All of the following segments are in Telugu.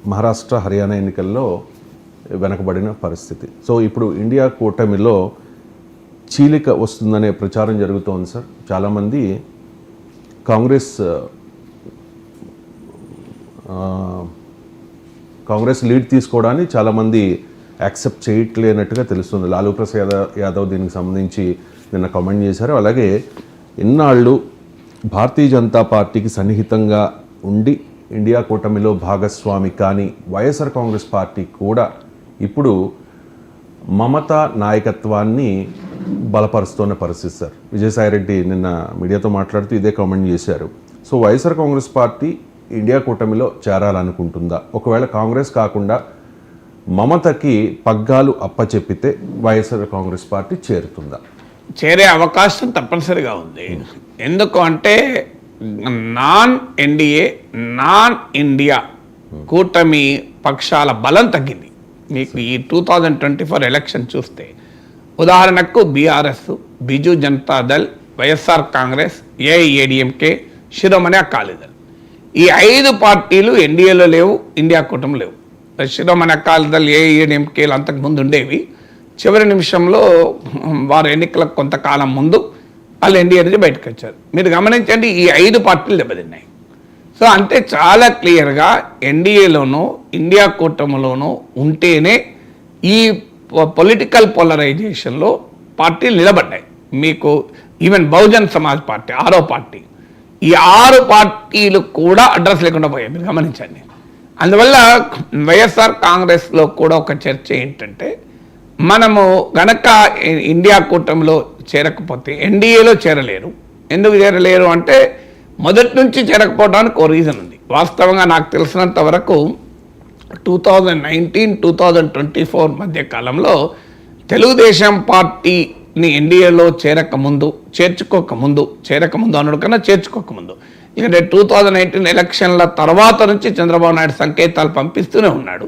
మహారాష్ట్ర హర్యానా ఎన్నికల్లో వెనకబడిన పరిస్థితి. సో ఇప్పుడు ఇండియా కూటమిలో చీలిక వస్తుందనే ప్రచారం జరుగుతోంది సార్. చాలామంది కాంగ్రెస్ లీడ్ తీసుకోవడాన్ని చాలామంది యాక్సెప్ట్ చేయట్లేనట్టుగా తెలుస్తుంది. లాలూ ప్రసాద్ యాదవ్ దీనికి సంబంధించి నిన్న కామెంట్ చేశారు. అలాగే ఇన్నాళ్ళు భారతీయ జనతా పార్టీకి సన్నిహితంగా ఉండి ఇండియా కూటమిలో భాగస్వామి కానీ వైఎస్ఆర్ కాంగ్రెస్ పార్టీ కూడా ఇప్పుడు మమతా నాయకత్వాన్ని బలపరుస్తున్న పరిస్థితి సార్. విజయసాయిరెడ్డి నిన్న మీడియాతో మాట్లాడుతూ ఇదే కామెంట్ చేశారు. So YSR Congress party India కూటమిలో చేరాలనుకుంటుందా? ఒకవేళ కాంగ్రెస్ కాకుండా మమతకి పగ్గాలు అప్పచెప్పితే వైఎస్ఆర్ కాంగ్రెస్ పార్టీ చేరుతుందా? చేరే అవకాశం తప్పనిసరిగా ఉంది. ఎందుకు అంటే నాన్ ఎన్డీఏ నాన్ ఇండియా కూటమి పక్షాల బలం తగ్గింది. మీకు ఈ 2024 ఎలక్షన్ చూస్తే ఉదాహరణకు బీఆర్ఎస్, బిజు జనతాదళ్, వైఎస్ఆర్ కాంగ్రెస్, ఏఐఏడిఎంకే, శిరోమణి అకాలీదళ్, ఈ 5 పార్టీలు ఎన్డీఏలో లేవు, ఇండియా కూటమి లేవు. శిరోమణి అకాలీదళ్, ఏఐఏడిఎంకేలు అంతకుముందు ఉండేవి. చివరి నిమిషంలో వారు ఎన్నికలకు కొంతకాలం ముందు వాళ్ళు ఎన్డీఏ నుంచి బయటకు వచ్చారు. మీరు గమనించండి, ఈ 5 పార్టీలు దెబ్బతిన్నాయి. సో అంటే చాలా క్లియర్గా ఎన్డీఏలోనూ ఇండియా కూటమిలోనూ ఉంటేనే ఈ పొలిటికల్ పోలరైజేషన్లో పార్టీలు నిలబడ్డాయి. మీకు ఈవెన్ బహుజన్ సమాజ్ పార్టీ 6వ పార్టీ, ఈ 6 పార్టీలు కూడా అడ్రస్ లేకుండా పోయాయి. మీరు గమనించండి. అందువల్ల వైఎస్ఆర్ కాంగ్రెస్లో కూడా ఒక చర్చ ఏంటంటే, మనము గనక ఇండియా కూటమిలో చేరకపోతే ఎన్డీఏలో చేరలేరు. ఎందుకు చేరలేరు అంటే మొదటి నుంచి చేరకపోవడానికి ఓ రీజన్ ఉంది. వాస్తవంగా నాకు తెలిసినంత వరకు 2019-2024 మధ్య కాలంలో తెలుగుదేశం పార్టీని ఎన్డీఏలో చేర్చుకోకముందు అనడు కన్నా చేర్చుకోకముందు, ఎందుకంటే 2019 ఎలక్షన్ల తర్వాత నుంచి చంద్రబాబు నాయుడు సంకేతాలు పంపిస్తూనే ఉన్నాడు.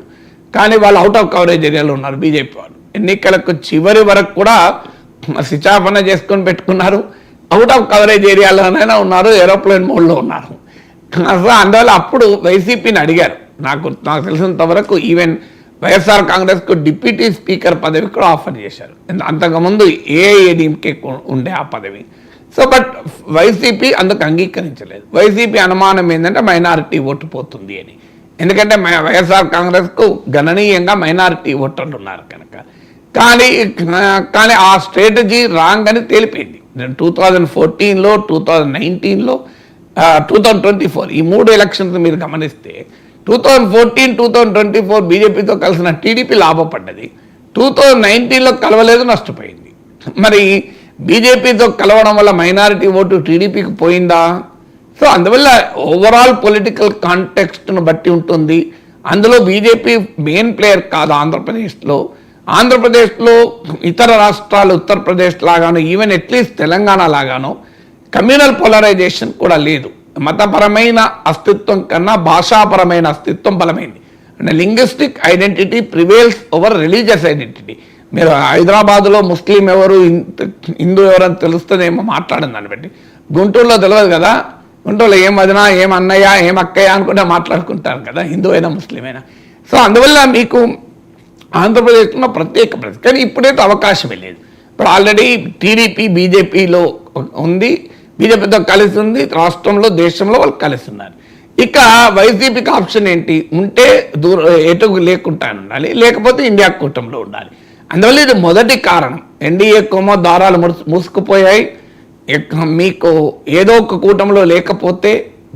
కానీ వాళ్ళు అవుట్ ఆఫ్ కవరేజ్ ఏరియాలో ఉన్నారు. బీజేపీ వాళ్ళు ఎన్నికలకు చివరి వరకు కూడా శిచాపన చేసుకొని పెట్టుకున్నారు. అవుట్ ఆఫ్ కవరేజ్ ఏరియాలోనైనా ఉన్నారు, ఏరోప్లేన్ మోడ్లో ఉన్నారు. అందువల్ల అప్పుడు వైసీపీని అడిగారు. నాకు తెలిసినంత వరకు ఈవెన్ వైఎస్ఆర్ కాంగ్రెస్కు డిప్యూటీ స్పీకర్ పదవి కూడా ఆఫర్ చేశారు. అంతకుముందు ఏఐఏడీఎంకే ఉండే ఆ పదవి. సో బట్ వైసీపీ అందుకు అంగీకరించలేదు. వైసీపీ అనుమానం ఏంటంటే మైనారిటీ ఓటు పోతుంది అని. ఎందుకంటే వైఎస్ఆర్ కాంగ్రెస్కు గణనీయంగా మైనారిటీ ఓటర్లు ఉన్నారు కనుక. కానీ ఆ స్ట్రాటజీ రాంగ్ అని తేలిపోయింది. 2014లో, 2019లో, 2024 ఈ 3 ఎలక్షన్స్ మీరు గమనిస్తే 2014-2024 బీజేపీతో కలిసిన టీడీపీ లాభపడ్డది. 2019లో కలవలేదు, నష్టపోయింది. మరి బీజేపీతో కలవడం వల్ల మైనారిటీ ఓటు టీడీపీకి పోయిందా? సో అందువల్ల ఓవరాల్ పొలిటికల్ కాంటెక్స్ట్ను బట్టి ఉంటుంది. అందులో బీజేపీ మెయిన్ ప్లేయర్ కాదు. ఆంధ్రప్రదేశ్లో ఇతర రాష్ట్రాలు ఉత్తరప్రదేశ్ లాగానో, ఈవెన్ అట్లీస్ట్ తెలంగాణ లాగానో కమ్యూనల్ పోలరైజేషన్ కూడా లేదు. మతపరమైన అస్తిత్వం కన్నా భాషాపరమైన అస్తిత్వం బలమైంది. అంటే linguistic identity prevails over religious identity. మీరు హైదరాబాదులో ముస్లిం ఎవరు, హిందూ ఎవరని తెలుస్తుందేమో మాట్లాడింది దాన్ని బట్టి. గుంటూరులో తెలియదు కదా. గుంటూరులో ఏం వదినా, ఏం అన్నయ్య, ఏం అక్కయ్య అనుకుంటే మాట్లాడుకుంటారు కదా, హిందూ అయినా ముస్లిం అయినా. సో అందువల్ల మీకు ఆంధ్రప్రదేశ్లో ప్రత్యేక పరిస్థితి. కానీ ఇప్పుడైతే అవకాశమే లేదు. ఇప్పుడు ఆల్రెడీ టీడీపీ బీజేపీలో ఉంది, బీజేపీతో కలిసి ఉంది, రాష్ట్రంలో దేశంలో వాళ్ళు కలిసి ఉన్నారు. ఇక వైసీపీకి ఆప్షన్ ఏంటి? ఉంటే ఎటుకు లేకుండా ఉండాలి, లేకపోతే ఇండియా కూటమిలో ఉండాలి. అందువల్ల ఇది మొదటి కారణం. ఎన్డీఏకేమో దారాలు మూసుకుపోయాయి. మీకు ఏదో ఒక కూటమిలో లేకపోతే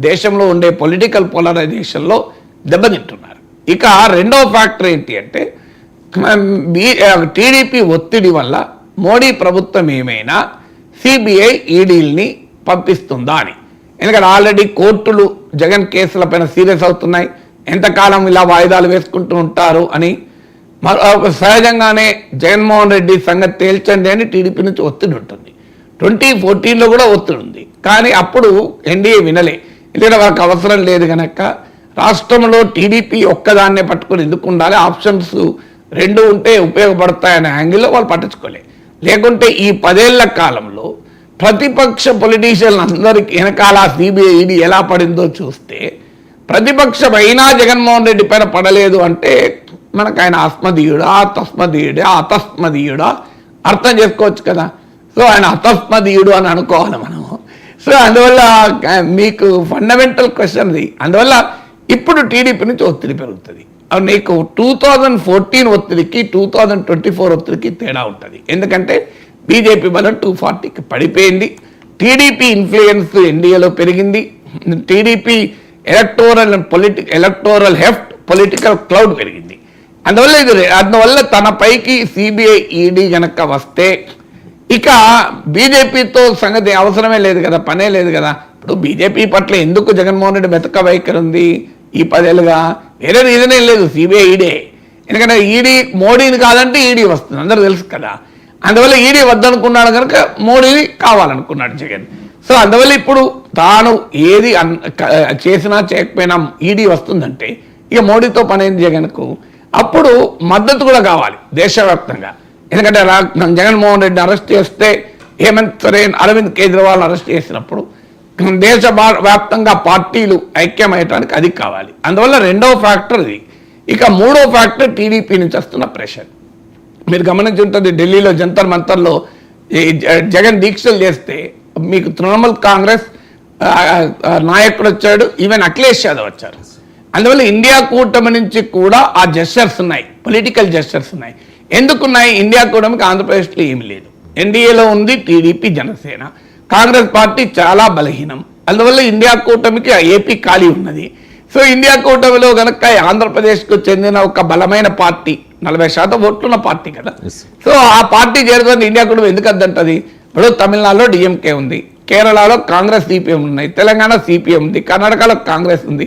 దేశంలో ఉండే పొలిటికల్ పోలరైజేషన్లో దెబ్బతింటున్నారు. ఇక రెండవ ఫ్యాక్టర్ ఏంటి అంటే టీడీపీ ఒత్తిడి వల్ల మోడీ ప్రభుత్వం ఏమైనా సిబిఐ ఈడీల్ని పంపిస్తుందా అని. ఎందుకంటే ఆల్రెడీ కోర్టులు జగన్ కేసులపైన సీరియస్ అవుతున్నాయి. ఎంతకాలం ఇలా వాయిదాలు వేసుకుంటూ ఉంటారు అని. సహజంగానే జగన్మోహన్ రెడ్డి సంగతి తేల్చండి అని టీడీపీ నుంచి ఒత్తిడి ఉంటుంది. 2014లో కూడా ఒత్తిడి ఉంది. కానీ అప్పుడు ఎన్డీఏ వినలే. ఎందుకంటే వాళ్ళకి అవసరం లేదు కనుక రాష్ట్రంలో టీడీపీ ఒక్కదాన్నే పట్టుకొని ఎందుకు ఉండాలి, ఆప్షన్స్ 2 ఉంటే ఉపయోగపడతాయనే యాంగిల్లో వాళ్ళు పట్టించుకోలే. లేకుంటే ఈ 10 ఏళ్ల కాలంలో ప్రతిపక్ష పొలిటీషియన్లు అందరికీ వెనకాల సిబిఐ ఈడీ ఎలా పడిందో చూస్తే ప్రతిపక్షం అయినా జగన్మోహన్ రెడ్డి పైన పడలేదు అంటే మనకు ఆయన అస్మదీయుడా తస్మదీయుడా అతస్మదీయుడా అర్థం చేసుకోవచ్చు కదా. సో ఆయన అతస్మదీయుడు అని అనుకోవాలి మనము. సో అందువల్ల మీకు ఫండమెంటల్ క్వశ్చన్ ఇది. అందువల్ల ఇప్పుడు టీడీపీ నుంచి ఒత్తిడి పెరుగుతుంది. నీకు 2014 ఒత్తిడికి 2024 ఒత్తిడికి తేడా ఉంటుంది. ఎందుకంటే బీజేపీ బలం 240కి పడిపోయింది. టీడీపీ ఇన్ఫ్లుయెన్స్ ఎన్డీఏలో పెరిగింది. TDP electoral Heft political cloud పెరిగింది. అందువల్ల తన పైకి సిబిఐ ఈడీ గనక వస్తే ఇక బీజేపీతో సంగతి అవసరమే లేదు కదా, పనే లేదు కదా. ఇప్పుడు బీజేపీ పట్ల ఎందుకు జగన్మోహన్ రెడ్డి మెతక వైఖరి ఉంది ఈ 10 ఏళ్ళుగా? వేరే రీజన్ ఏం లేదు, సిబిఐ ఈడే. ఎందుకంటే ఈడీ మోడీని కాదంటే ఈడీ వస్తుంది, అందరూ తెలుసు కదా. అందువల్ల ఈడీ వద్దనుకున్నాడు కనుక మోడీని కావాలనుకున్నాడు జగన్. సో అందువల్ల ఇప్పుడు తాను ఏది చేసినా చేయకపోయినా ఈడీ వస్తుందంటే ఇక మోడీతో పనేంది జగన్కు. అప్పుడు మద్దతు కూడా కావాలి దేశవ్యాప్తంగా. ఎందుకంటే జగన్మోహన్ రెడ్డిని అరెస్ట్ చేస్తే హేమంత్ సోరెన్, అరవింద్ కేజ్రీవాల్ని అరెస్ట్ చేసినప్పుడు దేశ వ్యాప్తంగా పార్టీలు ఐక్యమయ్యటానికి అది కావాలి. అందువల్ల రెండవ ఫ్యాక్టర్ ఇది. ఇక మూడో ఫ్యాక్టర్ టీడీపీ నుంచి వస్తున్న ప్రెషర్. మీరు గమనించి ఉంటుంది, ఢిల్లీలో జంతర్ మంతర్లో జగన్ దీక్షలు చేస్తే మీకు తృణమూల్ కాంగ్రెస్ నాయకుడు వచ్చాడు, ఈవెన్ అఖిలేష్ యాదవ్ వచ్చారు. అందువల్ల ఇండియా కూటమి నుంచి కూడా ఆ జెస్చర్స్ ఉన్నాయి, పొలిటికల్ జెస్చర్స్ ఉన్నాయి. ఎందుకున్నాయి? ఇండియా కూటమికి ఆంధ్రప్రదేశ్లో ఏమి లేదు. ఎన్డీఏలో ఉంది టీడీపీ, జనసేన. కాంగ్రెస్ పార్టీ చాలా బలహీనం. అందువల్ల ఇండియా కూటమికి ఏపీ ఖాళీ ఉన్నది. సో ఇండియా కూటమిలో కనుక ఆంధ్రప్రదేశ్కు చెందిన ఒక బలమైన పార్టీ, 40% ఓట్లున్న పార్టీ కదా. సో ఆ పార్టీ చేరుతుంది ఇండియా కూటమి ఎందుకు అద్దంటది? ఇప్పుడు తమిళనాడులో డిఎంకే ఉంది, కేరళలో కాంగ్రెస్ సిపిఎం ఉన్నాయి, తెలంగాణ సిపిఎం ఉంది, కర్ణాటకలో కాంగ్రెస్ ఉంది.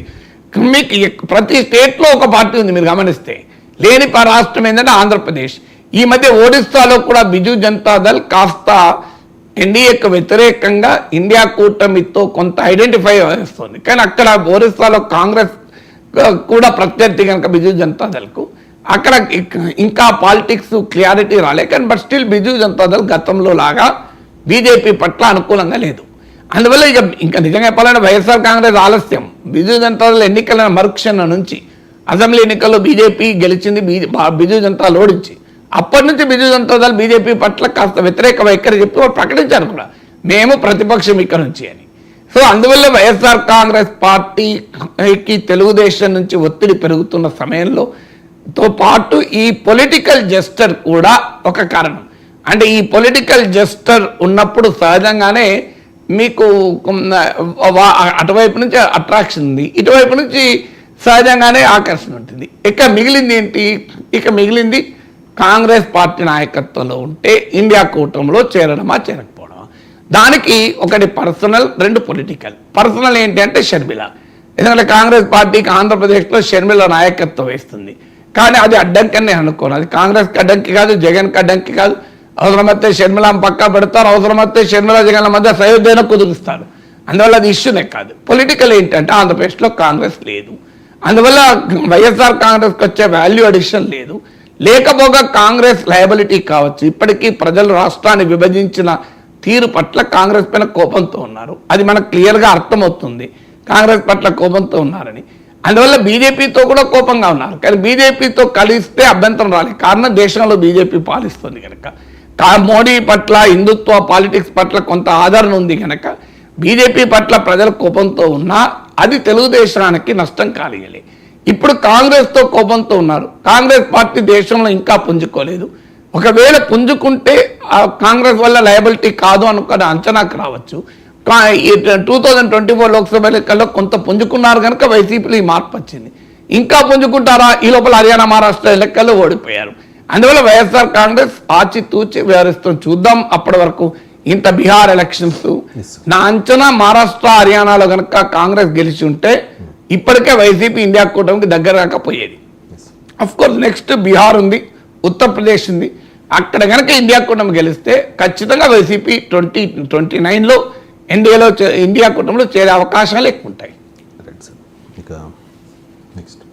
మీకు ప్రతి స్టేట్లో ఒక పార్టీ ఉంది. మీరు గమనిస్తే లేని రాష్ట్రం ఏంటంటే ఆంధ్రప్రదేశ్. ఈ మధ్య ఒడిస్సాలో కూడా బిజు జనతాదళ్ కాస్త ఎన్డీఏకు వ్యతిరేకంగా ఇండియా కూటమితో కొంత ఐడెంటిఫై చేస్తుంది. కానీ అక్కడ ఒరిస్సాలో కాంగ్రెస్ కూడా ప్రత్యర్థి కనుక బిజు జనతాదళ్కు అక్కడ ఇంకా పాలిటిక్స్ క్లియారిటీ రాలే. కానీ బట్ స్టిల్ బిజు జనతాదళ్ గతంలో లాగా బీజేపీ పట్ల అనుకూలంగా లేదు. అందువల్ల ఇంకా నిజంగా చెప్పాలంటే వైఎస్ఆర్ కాంగ్రెస్ ఆలస్యం. బిజు జనతాదళ్ ఎన్నికల మరుక్షణ నుంచి అసెంబ్లీ ఎన్నికల్లో బీజేపీ గెలిచింది, బిజు జనతాదళ్ ఓడించి. అప్పటి నుంచి బిజు జనతాదళ్ బీజేపీ పట్ల కాస్త వ్యతిరేక వైఖరి చెప్పి వాళ్ళు ప్రకటించారు కూడా, మేము ప్రతిపక్షం ఇక్కడ నుంచి అని. సో అందువల్ల వైఎస్ఆర్ కాంగ్రెస్ పార్టీకి తెలుగుదేశం నుంచి ఒత్తిడి పెరుగుతున్న సమయంలో తో పాటు ఈ పొలిటికల్ జెస్టర్ కూడా ఒక కారణం. అంటే ఈ పొలిటికల్ జెస్టర్ ఉన్నప్పుడు సహజంగానే మీకు అటువైపు నుంచి అట్రాక్షన్ ఉంది, ఇటువైపు నుంచి సహజంగానే ఆకర్షణ ఉంటుంది. ఇక మిగిలింది ఏంటి? ఇక మిగిలింది కాంగ్రెస్ పార్టీ నాయకత్వంలో ఉంటే ఇండియా కూటమిలో చేరడమా చేరకపోవడమా. దానికి ఒకటి పర్సనల్, రెండు పొలిటికల్. పర్సనల్ ఏంటి అంటే షర్మిల. ఎందుకంటే కాంగ్రెస్ పార్టీకి ఆంధ్రప్రదేశ్లో షర్మిల నాయకత్వం వేస్తుంది. కానీ అది అడ్డంకనే అనుకోను. అది కాంగ్రెస్కి అడ్డంకి కాదు, జగన్కి అడ్డంకి కాదు. అవసరమైతే షర్మిలను పక్కా పెడతారు, అవసరమైతే షర్మిల జగన్ల మధ్య సయోధ్యను కుదురుస్తారు. అందువల్ల అది ఇష్యూనే కాదు. పొలిటికల్ ఏంటంటే ఆంధ్రప్రదేశ్లో కాంగ్రెస్ లేదు. అందువల్ల వైఎస్ఆర్ కాంగ్రెస్కి వచ్చే వాల్యూ అడిషన్ లేదు. లేకపోగా కాంగ్రెస్ లయబిలిటీ కావచ్చు. ఇప్పటికీ ప్రజలు రాష్ట్రాన్ని విభజించిన తీరు పట్ల కాంగ్రెస్ పైన కోపంతో ఉన్నారు. అది మనకు క్లియర్గా అర్థమవుతుంది, కాంగ్రెస్ పట్ల కోపంతో ఉన్నారని. అందువల్ల బీజేపీతో కూడా కోపంగా ఉన్నారు. కానీ బీజేపీతో కలిస్తే అభ్యంతరం రాలేదు. కారణం దేశంలో బీజేపీ పాలిస్తుంది కనుక. మోడీ పట్ల, హిందుత్వ పాలిటిక్స్ పట్ల కొంత ఆదరణ ఉంది కనుక బీజేపీ పట్ల ప్రజల కోపంతో ఉన్నా అది తెలుగుదేశానికి నష్టం కలిగలే. ఇప్పుడు కాంగ్రెస్తో కోపంతో ఉన్నారు. కాంగ్రెస్ పార్టీ దేశంలో ఇంకా పుంజుకోలేదు. ఒకవేళ పుంజుకుంటే కాంగ్రెస్ వల్ల లయబిలిటీ కాదు అనుకునే అంచనాకు రావచ్చు. 2024 లోక్సభ ఎన్నికల్లో కొంత పుంజుకున్నారు కనుక వైసీపీలో ఈ మార్పు వచ్చింది. ఇంకా పుంజుకుంటారా? ఈ లోపల హర్యానా, మహారాష్ట్ర ఎన్నికల్లో ఓడిపోయారు. అందువల్ల వైఎస్ఆర్ కాంగ్రెస్ ఆచితూచి వ్యవహరిస్తుంది. చూద్దాం అప్పటి వరకు. ఇంత బీహార్ ఎలక్షన్స్ నా అంచనా మహారాష్ట్ర, హర్యానాలో కనుక కాంగ్రెస్ గెలిచి ఉంటే ఇప్పటికే వైసీపీ ఇండియా కూటమికి దగ్గర కాకపోయేది. అఫ్ కోర్స్ నెక్స్ట్ బీహార్ ఉంది, ఉత్తరప్రదేశ్ ఉంది. అక్కడ కనుక ఇండియా కూటమి గెలిస్తే ఖచ్చితంగా వైసీపీ 2029లో ఇండియా కూటమిలో చేరే అవకాశాలు ఎక్కువ ఉంటాయి. నెక్స్ట్